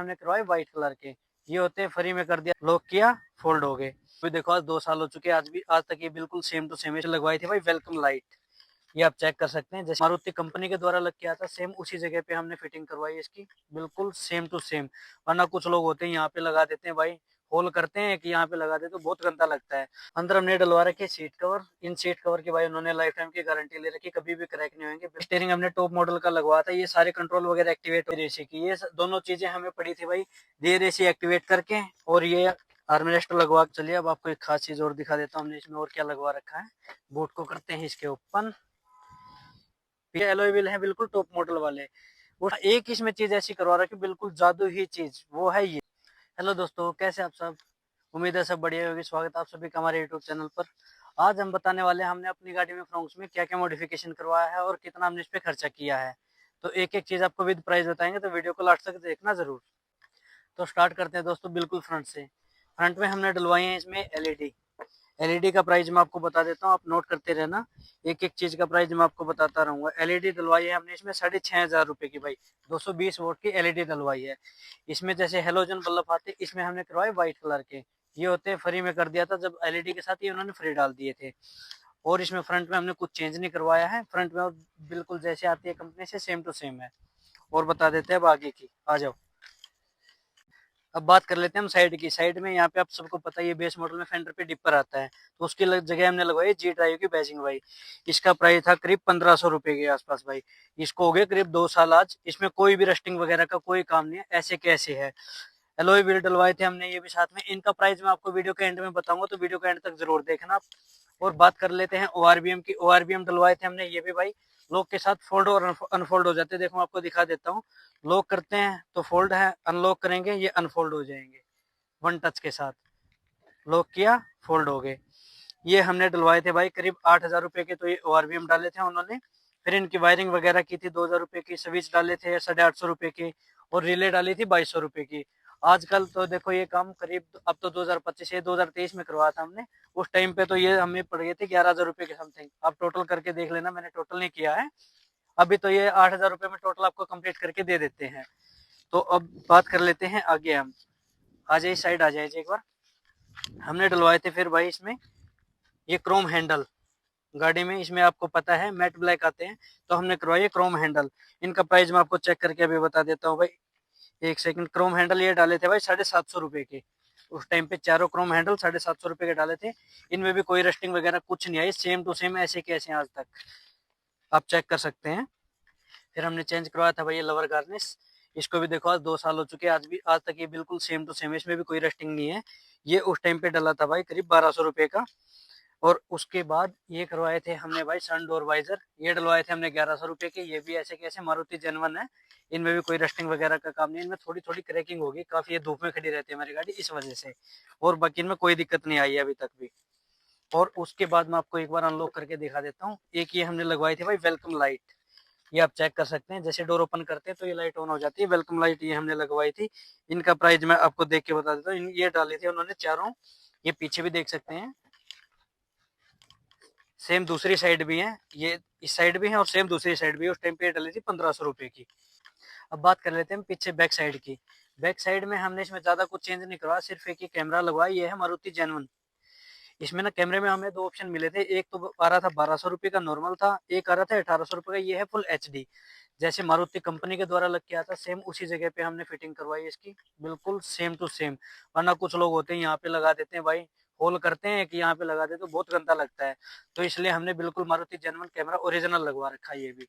हमने करवाए white colour के, ये होते हैं फ्री में कर दिया, लॉक किया फोल्ड हो गए। तो देखो आज 2 साल हो चुके हैं, आज तक ये बिल्कुल सेम टू सेम लगवाई थी भाई वेलकम लाइट। ये आप चेक कर सकते हैं, जैसे मारुति कंपनी के द्वारा लग किया था सेम उसी जगह पे हमने फिटिंग करवाई है इसकी, बिल्कुल सेम टू सेम। वरना कुछ लोग होते हैं यहाँ पे लगा देते हैं भाई, होल करते हैं कि यहाँ पे लगा देते तो बहुत गंदा लगता है। अंदर हमने डलवा रखे सीट कवर, इन सीट कवर की भाई उन्होंने लाइफ टाइम की गारंटी ले रखी, कभी भी क्रैक नहीं होंगे। स्टीयरिंग हमने टॉप मॉडल का लगवाया था, ये सारे कंट्रोल वगैरह एक्टिवेट हो रेसी की, ये दोनों चीजें हमें पड़ी थी भाई दे रेसी एक्टिवेट करके। और ये आर्मरेस्ट लगवा के चलिए, अब आपको एक खास चीज और दिखा देता हूँ हमने इसमें और क्या लगवा रखा है। बोट को करते हैं इसके ओपन, एलॉय व्हील है बिल्कुल टॉप मॉडल वाले। और एक इसमें चीज ऐसी करवा रखी बिल्कुल जादू ही चीज, वो है ये। हेलो दोस्तों, कैसे आप सब? उम्मीद है सब बढ़िया होगी। स्वागत है आप सभी का हमारे यूट्यूब चैनल पर। आज हम बताने वाले हैं हमने अपनी गाड़ी में फ्रोंक्स में क्या क्या मॉडिफिकेशन करवाया है और कितना हमने इस पे खर्चा किया है। तो एक एक चीज आपको विद प्राइस बताएंगे, तो वीडियो को लास्ट तक देखना जरूर। तो स्टार्ट करते हैं दोस्तों बिल्कुल फ्रंट से। फ्रंट में हमने डलवाई है इसमें एलईडी। एलईडी का प्राइस मैं आपको बता देता हूँ, आप नोट करते रहना, एक एक चीज का प्राइस मैं आपको बताता रहूंगा। एलईडी डलवाई है हमने इसमें 6500 रुपए की भाई, 220 वोल्ट की एलईडी डलवाई है इसमें। जैसे हेलोजन बल्ब आते इसमें हमने करवाए व्हाइट कलर के, ये होते हैं फ्री में कर दिया था जब एलईडी के साथ ये उन्होंने फ्री डाल दिए थे। और इसमें फ्रंट में हमने कुछ चेंज नहीं करवाया है, फ्रंट में बिल्कुल जैसे आती है कंपनी से सेम टू सेम है। और बता देते हैं अब आगे की, आ जाओ। अब बात कर लेते हैं हम साइड की। साइड में यहाँ पे आप सबको पता है ये बेस मॉडल में फेंडर पे डिपर आता है, तो उसकी जगह हमने लगवाई जी ड्राइव की बैजिंग भाई। इसका प्राइस था करीब 1500 रुपए के आसपास भाई। इसको हो गए करीब 2 साल आज, इसमें कोई भी रस्टिंग वगैरह का कोई काम नहीं है, ऐसे कैसे है। एलॉय व्हील डलवाए थे हमने ये भी साथ में, इनका प्राइस मैं आपको वीडियो के एंड में बताऊंगा, तो वीडियो के एंड तक जरूर देखना आप। और बात कर लेते हैं ओआरबीएम की। ओआरबीएम डलवाए थे हमने ये भी भाई, लॉक के साथ फोल्ड और अनफोल्ड हो जाते हैं। देखो मैं आपको दिखा देता हूँ, लॉक करते हैं तो फोल्ड है, अनलॉक करेंगे ये अनफोल्ड हो जाएंगे वन टच के साथ। लॉक किया फोल्ड हो गए। ये हमने डलवाए थे भाई करीब 8000 रुपए के, तो ये ओआरबीएम डाले थे उन्होंने। फिर इनकी वायरिंग वगैरह की थी 2000 रुपए की, स्विच डाले थे 850 रुपए की, और रिले डाली थी 2200 रुपए की। आजकल तो देखो ये काम करीब, अब तो 2025 या 2023 में करवाया था हमने, उस टाइम पे तो ये हमें पड़ गए थे 11000 रुपए के समथिंग। आप टोटल करके देख लेना, मैंने टोटल नहीं किया है अभी। तो ये 8000 रुपए में टोटल आपको कंप्लीट करके दे देते हैं। तो अब बात कर लेते हैं आगे हम। आ जाइए साइड, आ जाइए एक बार। हमने डलवाए थे फिर भाई इसमें ये क्रोम हैंडल गाड़ी में, इसमें आपको पता है मैट ब्लैक आते हैं, तो हमने करवाई क्रोम हैंडल। इनका प्राइस मैं आपको चेक करके अभी बता देता हूँ भाई, एक सेकंड। क्रोम हैंडल ये डाले थे भाई 750 रुपए के, उस टाइम पे चारों क्रोम हैंडल 750 रुपए के डाले थे। इनमें भी कोई रस्टिंग वगैरह कुछ नहीं आई, सेम टू सेम ऐसे कैसे आज तक, आप चेक कर सकते हैं। फिर हमने चेंज करवाया था भाई ये लवर गार्निश, इसको भी देखो आज 2 साल हो चुके हैं, आज तक ये बिल्कुल सेम टू सेम, इसमें भी कोई रस्टिंग नहीं है। ये उस टाइम पे डला था भाई करीब 1200 रुपए का। और उसके बाद ये करवाए थे हमने भाई सन डोर वाइजर, ये डलवाए थे हमने 1100 रुपए के। ये भी ऐसे कैसे मारुति जेनवन है, इनमें भी कोई रस्टिंग वगैरह का काम नहीं, इनमें थोड़ी थोड़ी क्रैकिंग होगी, काफी ये धूप में खड़ी रहती है हमारी गाड़ी इस वजह से। और बाकी इनमें कोई दिक्कत नहीं आई है अभी तक भी। और उसके बाद मैं आपको एक बार अनलॉक करके दिखा देता हूँ। एक ये हमने लगवाई थी भाई वेलकम लाइट, ये आप चेक कर सकते हैं, जैसे डोर ओपन करते हैं तो ये लाइट ऑन हो जाती है, वेलकम लाइट ये हमने लगवाई थी। इनका प्राइस मैं आपको देख के बता देता हूँ। ये डाली थी उन्होंने चारों, ये पीछे भी देख सकते हैं, सेम दूसरी साइड भी है, ये इस साइड भी है और सेम दूसरी साइड भी है। उस टाइम पे डाली थी 1500 रुपए की। अब बात कर लेते हैं पीछे बैक साइड की। बैक साइड में हमने इसमें ज्यादा कुछ चेंज नहीं करवाया, सिर्फ एक ही कैमरा लगवाया, ये है मारुति जेनवन। इसमें ना कैमरे में हमें 2 ऑप्शन मिले थे, एक तो आ रहा था 1200 रुपए का नॉर्मल था, एक आ रहा था 1800 रुपए का, ये है फुल एचडी। जैसे मारुति कंपनी के द्वारा लग के आता सेम उसी जगह पे हमने फिटिंग करवाई इसकी, बिल्कुल सेम टू सेम। वरना कुछ लोग होते हैं यहाँ पे लगा देते हैं भाई, होल करते हैं कि यहाँ पे लगा देते तो बहुत गंदा लगता है। तो इसलिए हमने बिल्कुल मारुति जेनवन कैमरा ओरिजिनल लगवा रखा है ये भी।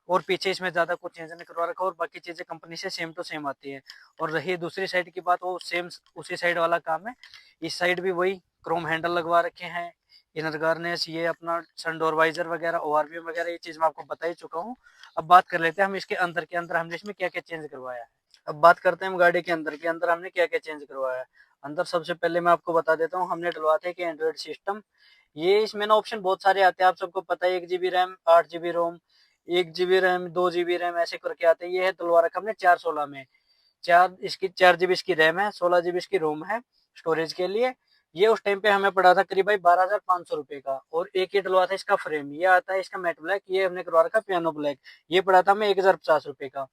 और पीछे इसमें ज्यादा कुछ चेंज नहीं करवा रखा, और बाकी चीजें कंपनी से सेम टू सेम आती है। और रही दूसरी साइड की बात, वो सेम उसी साइड वाला काम है। इस साइड भी वही क्रोम हैंडल लगवा रखे हैं, इनर गार्निश, ये अपना सनडोर वाइजर वगैरह, ओआरबीएम वगैरह, ये चीज मैं आपको बता ही चुका हूँ। अब बात कर लेते हैं हम इसके अंदर के अंदर हमने इसमें क्या क्या चेंज करवाया है। अब बात करते हैं हम गाड़ी के अंदर हमने क्या क्या चेंज करवाया है। अंदर सबसे पहले मैं आपको बता देता हूँ, हमने डलवा थे कि एंड्रॉइड सिस्टम। ये इसमें ना ऑप्शन बहुत सारे आते हैं, आप सबको पता है, 1 GB रैम, 8 GB रोम, 1 GB रैम, 2 GB रैम, ऐसे करके आते हैं। ये है डलवा रखा हमने 416 में, 4 GB इसकी रैम है, 16 GB इसकी रोम है स्टोरेज के लिए। ये उस टाइम पे हमें पड़ा था करीब भाई 12500 रुपए का। और एक ही डलवा था इसका फ्रेम, ये आता है इसका मैट ब्लैक, ये हमने करवा रखा पियानो ब्लैक, ये पड़ा था हमें 1050 रुपए का।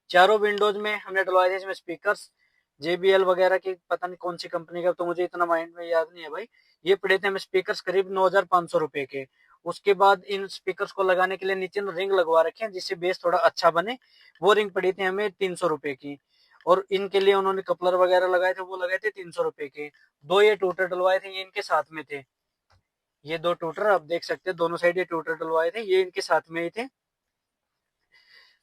चारों विंडोज में हमने डलवाए थे इसमें स्पीकर्स, JBL वगैरह की, पता नहीं कौन सी कंपनी का, तो मुझे इतना माइंड में याद नहीं है भाई। ये पड़े थे हमें स्पीकर्स करीब 9,500 रुपए के। उसके बाद इन स्पीकर्स को लगाने के लिए नीचे रिंग लगवा रखे हैं जिससे बेस थोड़ा अच्छा बने, वो रिंग पड़ी थी हमें 300 रुपए की। और इनके लिए उन्होंने कपलर वगैरह लगाए थे, वो लगाए थे 300 रुपए के। दो ये टूटर डलवाए थे, ये इनके साथ में थे। ये दो टूटर आप देख सकते हैं, दोनों साइड ये टूटर डलवाए थे, ये इनके साथ में ही थे।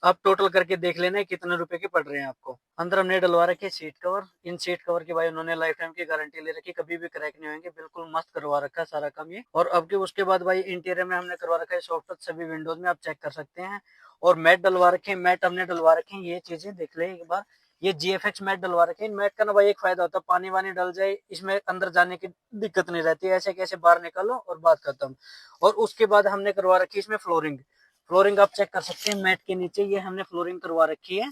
आप टोटल करके देख लेना कितने रुपए के पड़ रहे हैं आपको। अंदर हमने डलवा रखे सीट कवर। इन सीट कवर की भाई उन्होंने लाइफ टाइम की गारंटी ले रखी, कभी भी क्रैक नहीं होंगे, बिल्कुल मस्त करवा रखा है सारा काम ये। और अब के उसके बाद भाई इंटीरियर में हमने करवा रखा है सॉफ्ट टच, सभी विंडोज में आप चेक कर सकते हैं। और मैट डलवा रखे हैं, मैट हमने डलवा रखे हैं, ये चीजें देख ले एक बार। ये GFX मैट डलवा रखे हैं। इन मैट का ना भाई एक फायदा होता है, पानी वानी डल जाए इसमें अंदर जाने की दिक्कत नहीं रहती है, ऐसे कैसे बाहर निकालो और बात खत्म। और उसके बाद हमने करवा रखी है इसमें फ्लोरिंग। फ्लोरिंग आप चेक कर सकते हैं, मैट के नीचे ये हमने फ्लोरिंग करवा रखी है।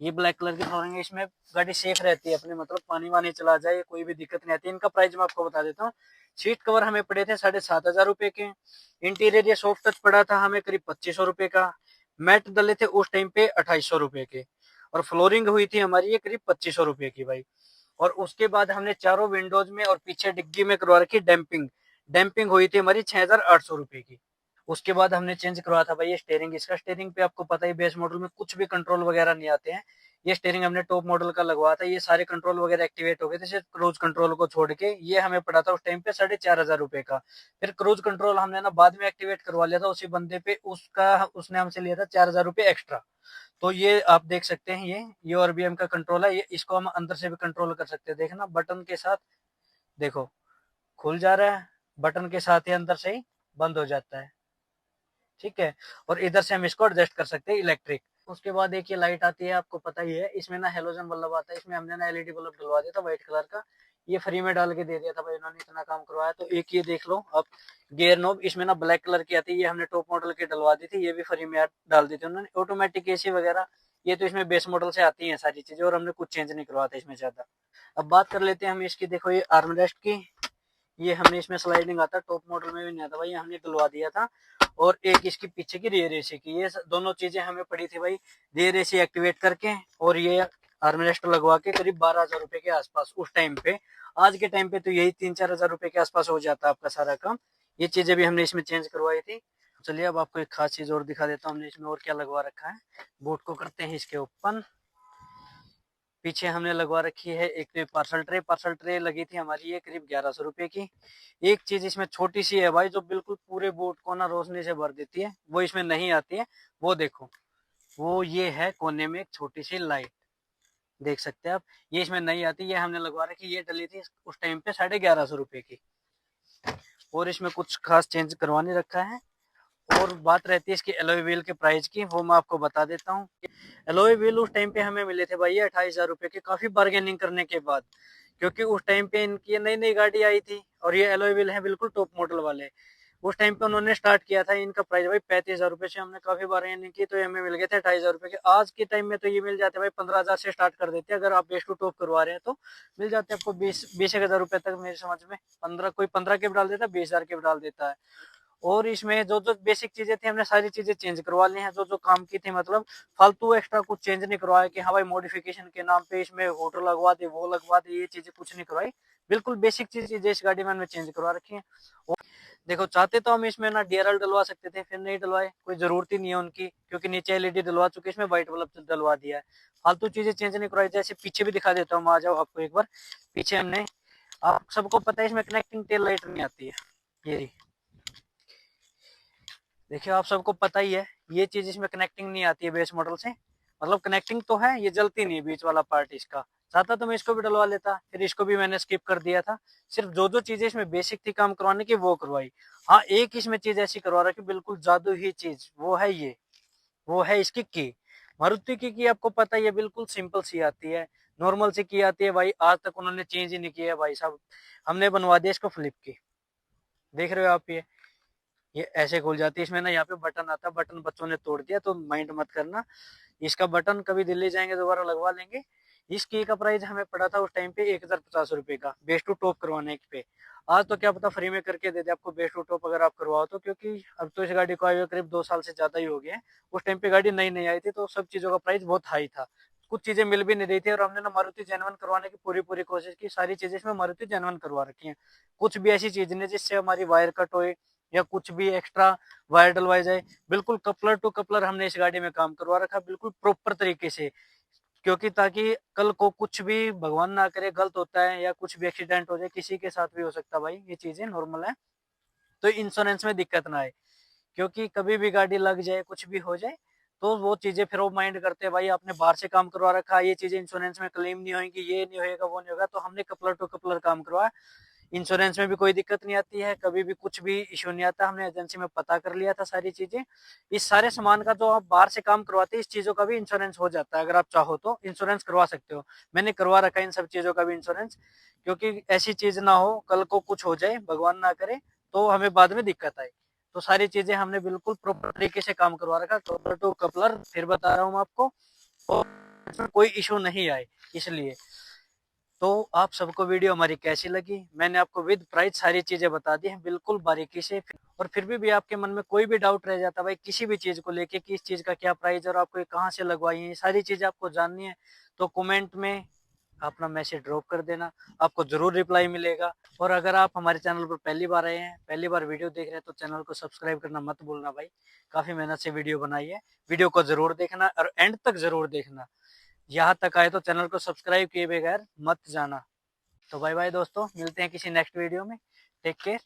ये ब्लैक कलर की फ्लोरिंग है, इसमें गाड़ी सेफ रहती है अपने, मतलब पानी वानी चला जाए कोई भी दिक्कत नहीं आती। इनका प्राइस मैं आपको बता देता हूँ। सीट कवर हमें पड़े थे 7,500 रुपए के। इंटीरियर ये सॉफ्ट टच पड़ा था हमें करीब 2,500 रुपए का। मैट डले थे उस टाइम पे 2,800 रुपए के। और फ्लोरिंग हुई थी हमारी ये करीब 2,500 रुपए की भाई। और उसके बाद हमने चारों विंडोज में और पीछे डिग्गी में करवा रखी डैम्पिंग। डैम्पिंग हुई थी हमारी 6,800 रुपए की। उसके बाद हमने चेंज करवाया था भाई ये स्टेयरिंग। इसका स्टेयरिंग पे आपको पता ही बेस मॉडल में कुछ भी कंट्रोल वगैरह नहीं आते हैं। ये स्टेयरिंग हमने टॉप मॉडल का लगवाया था, ये सारे कंट्रोल वगैरह एक्टिवेट हो गए थे सिर्फ क्रूज कंट्रोल को छोड़ के। ये हमें पड़ा था उस टाइम पे 4,500 रुपए का। फिर क्रूज कंट्रोल हमने ना बाद में एक्टिवेट करवा लिया था उसी बंदे पे, उसका उसने हमसे लिया था 4,000 रुपए एक्स्ट्रा। तो ये आप देख सकते हैं, ये RBM का कंट्रोल है, ये इसको हम अंदर से भी कंट्रोल कर सकते हैं। देखना बटन के साथ, देखो खुल जा रहा है, बटन के साथ ही अंदर से ही बंद हो जाता है। ठीक है। और इधर से हम इसको एडजस्ट कर सकते हैं इलेक्ट्रिक। उसके बाद एक ये लाइट आती है, आपको पता ही है, इसमें ना हेलोजन बल्ब आता है, इसमें हमने ना LED बल्ब डलवा दिया था व्हाइट कलर का। ये फ्री में डाल के दे दिया था भाई, इन्होंने इतना काम करवाया। तो एक ये देख लो अब, गियर नॉब इसमें ना ब्लैक कलर की आती है, ये हमने टॉप मॉडल की डलवा दी थी, ये भी फ्री में डाल दी थी उन्होंने। ऑटोमेटिक AC वगैरह ये तो इसमें बेस मॉडल से आती है सारी चीजें, और हमने कुछ चेंज नहीं करवाता इसमें ज्यादा। अब बात कर लेते हैं हम इसकी, देखो ये आर्मरेस्ट की, ये हमने इसमें स्लाइडिंग आता, टॉप मॉडल में भी नहीं आता भाई, ये हमने डलवा दिया था। और एक इसकी पीछे की रियर एसी की, ये दोनों चीजें हमें पड़ी थी भाई रियर एसी एक्टिवेट करके। और ये आर्मरेस्ट लगवा के करीब 12,000 रुपए के आसपास उस टाइम पे। आज के टाइम पे तो यही 3-4 हजार रुपए के आसपास हो जाता है आपका सारा काम। ये चीजें भी हमने इसमें चेंज करवाई थी। चलिए अब आपको एक खास चीज और दिखा देता हूँ हमने इसमें और क्या लगवा रखा है। बोट को करते हैं इसके ओपन। पीछे हमने लगवा रखी है एक पार्सल ट्रे। पार्सल ट्रे लगी थी हमारी ये करीब 1,100 रुपए की। एक चीज इसमें छोटी सी है भाई, जो बिल्कुल पूरे बोट को ना रोशनी से भर देती है, वो इसमें नहीं आती है। वो देखो, वो ये है कोने में एक छोटी सी लाइट, देख सकते हैं आप, ये इसमें नहीं आती, ये हमने लगवा रखी। ये डली थी उस टाइम पे 1150 रुपए की। और इसमें कुछ खास चेंज करवाने रखा है। और बात रहती है इसकी एलॉय व्हील के प्राइस की, वो मैं आपको बता देता हूँ। एलॉय व्हील उस टाइम पे हमें मिले थे भाई 28,000 रुपए के, काफी बार्गेनिंग करने के बाद। क्योंकि उस टाइम पे इनकी नई नई गाड़ी आई थी, और ये एलॉय व्हील है बिल्कुल टॉप मॉडल वाले। उस टाइम पे उन्होंने स्टार्ट किया था, इनका प्राइस भाई 35,000 रुपए से। हमने काफी बार्गेनिंग की तो ये हमें मिल गए थे 28,000 रुपए के। आज के टाइम में तो ये मिल जाते भाई 15,000 से स्टार्ट कर देते हैं, अगर आप बेस टू टॉप करवा रहे हैं तो मिल जाते हैं आपको 20-21,000 रुपए तक मेरी समझ में। 15, कोई 15 के भी डाल देता है, 20,000 के भी डाल देता है। और इसमें जो जो बेसिक चीजें थी हमने सारी चीजें चेंज करवा ली हैं, जो जो काम की थी, मतलब फालतू एक्स्ट्रा कुछ चेंज नहीं करवाया कि हाँ भाई मॉडिफिकेशन के नाम पे इसमें होटल लगवा दे, वो लगवा दे, ये चीजें कुछ नहीं करवाई। बिल्कुल बेसिक चीजें इस गाड़ी में हमने चेंज करवा रखी है। और देखो चाहते तो हम इसमें ना DRL डलवा सकते थे, फिर नहीं डलवाए, कोई जरूरत ही नहीं है उनकी, क्योंकि नीचे LED डलवा चुके, इसमें व्हाइट बल्ब डलवा दिया है। फालतू चीजें चेंज नहीं करवाई। जैसे पीछे भी दिखा देता हूँ, आ जाओ आपको एक बार पीछे। हमने, आप सबको पता है इसमें कनेक्टिंग टेल लाइट नहीं आती है, ये देखिए आप सबको पता ही है, ये चीज इसमें कनेक्टिंग नहीं आती है बेस मॉडल से। मतलब कनेक्टिंग तो है, ये जलती नहीं है बीच वाला पार्ट इसका। चाहता तो मैं इसको भी डलवा लेता, फिर इसको भी मैंने स्किप कर दिया था। सिर्फ जो जो चीजें इसमें बेसिक थी काम करवाने की वो करवाई। हाँ एक इसमें चीज ऐसी करवा रखी बिल्कुल जादू ही चीज, वो है ये, वो है इसकी की। मारुति की आपको पता ही है बिल्कुल सिंपल सी आती है, नॉर्मल सी की आती है भाई, आज तक उन्होंने चेंज ही नहीं किया है भाई साहब। हमने बनवा दिया इसको फ्लिप की, देख रहे हो आप ये ऐसे खुल जाती है। इसमें ना यहाँ पे बटन आता है, बटन बच्चों ने तोड़ दिया तो माइंड मत करना। इसका बटन कभी दिल्ली जाएंगे दोबारा लगवा लेंगे। इस की का प्राइस हमें पड़ा था उस टाइम पे 1050 रुपए का बेस टू टॉप करवाने पे। आज तो क्या पता फ्री में करके दे दे आपको बेस टू टॉप अगर आप करवाओ तो, क्योंकि अब तो इस गाड़ी को आए हुए करीब 2 साल से ज्यादा ही हो गए हैं। उस टाइम पे गाड़ी नई नई आई थी तो सब चीजों का प्राइस बहुत हाई था, कुछ चीजें मिल भी नहीं रही थी। और हमने ना मारुति जेन्युइन करवाने की पूरी पूरी कोशिश की, सारी चीजें इसमें मारुति जेन्युइन करवा रखी है। कुछ भी ऐसी चीज नहीं जिससे हमारी वायर कट होए या कुछ भी एक्स्ट्रा वायर डलवाई जाए, बिल्कुल कपलर टू कपलर हमने इस गाड़ी में काम करवा रखा बिल्कुल प्रॉपर तरीके से। क्योंकि ताकि कल को कुछ भी भगवान ना करे गलत होता है या कुछ भी एक्सीडेंट हो जाए, किसी के साथ भी हो सकता है भाई, ये चीजें नॉर्मल है। तो इंश्योरेंस में दिक्कत ना आए, क्योंकि कभी भी गाड़ी लग जाए कुछ भी हो जाए तो वो चीजें फिर वो माइंड करते हैं भाई आपने बाहर से काम करवा रखा है, ये चीजें इंश्योरेंस में क्लेम नहीं होंगी, ये नहीं होएगा वो नहीं होगा। तो हमने कपलर टू कपलर काम करवाया, इंश्योरेंस में भी कोई दिक्कत नहीं आती है, कभी भी कुछ भी इश्यू नहीं आता। हमने एजेंसी में पता कर लिया था सारी चीजें। इस सारे सामान का जो आप बाहर से काम करवाते हैं इस चीजों का भी इंश्योरेंस हो जाता है, अगर आप चाहो तो इंश्योरेंस करवा सकते हो। मैंने करवा रखा है इन सब चीजों का भी इंश्योरेंस, क्योंकि ऐसी चीज ना हो कल को कुछ हो जाए भगवान ना करे तो हमें बाद में दिक्कत आए। तो सारी चीजें हमने बिल्कुल प्रॉपर तरीके से काम करवा रखा, कपलर टू कपलर फिर बता रहा हूँ आपको, और इसमें कोई इशू नहीं आए इसलिए। तो आप सबको वीडियो हमारी कैसी लगी, मैंने आपको विद प्राइस सारी चीजें बता दी हैं बिल्कुल बारीकी से। और फिर भी आपके मन में कोई भी डाउट रह जाता भाई किसी भी चीज को लेके कि इस चीज का क्या प्राइस और आपको ये कहाँ से लगवाई है, ये सारी चीजें आपको जाननी है तो कमेंट में अपना मैसेज ड्रॉप कर देना, आपको जरूर रिप्लाई मिलेगा। और अगर आप हमारे चैनल पर पहली बार आए हैं, पहली बार वीडियो देख रहे हैं तो चैनल को सब्सक्राइब करना मत भूलना भाई, काफी मेहनत से वीडियो बनाई है। वीडियो को जरूर देखना और एंड तक जरूर देखना, यहाँ तक आए तो चैनल को सब्सक्राइब किए बगैर मत जाना। तो बाय बाय दोस्तों, मिलते हैं किसी नेक्स्ट वीडियो में। Take care.